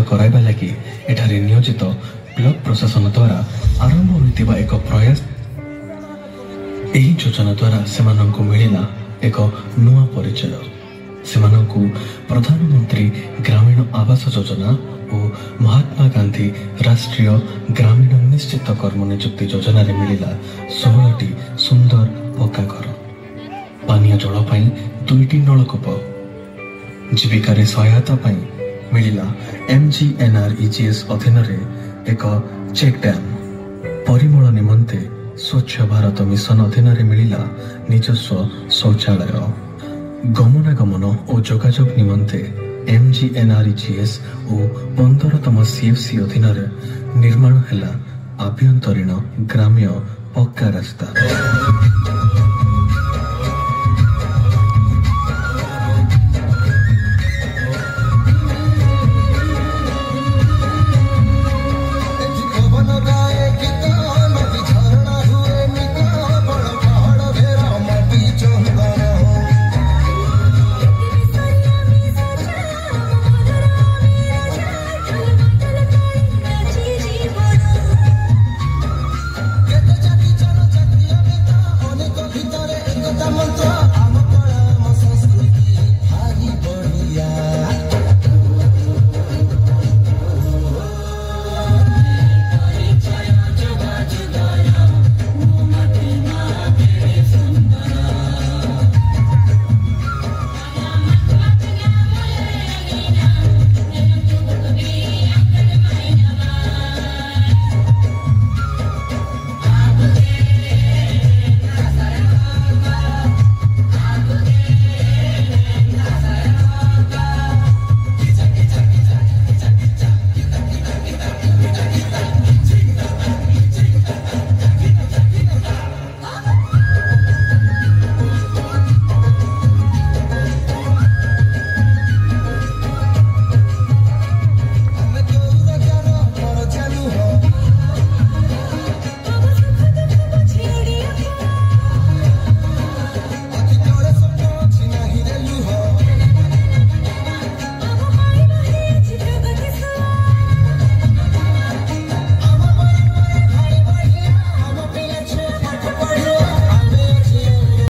कराइबा लगी एठारे नियोजित ब्लॉक प्रशासन द्वारा आरंभ होइतिबा एक प्रयास एही योजना द्वारा सेमानंकु मिलिला एक नुआ परिचय। सेमानंकु प्रधानमंत्री ग्रामीण आवास योजना और महात्मा गांधी राष्ट्रीय ग्रामीण निश्चित कर्म नियुक्ति योजना रे मिलिला 16टी सुंदर पक्का घर, पानीय जल पाई 2टी नलकूप, जीविका रे सहायता पाई मिलिला MGNREGS अधीन रे एक चेक डैम, परिमल निमंते स्वच्छ भारत मिशन अधीन रे मिलिला निजस्व शौचालय, गमनागमन और जोगाजोग निमंते MGNREGS और 15तम CFC अधीन रे निर्माण हैला आभ्यंतरीण ग्राम्य पक्का रास्ता।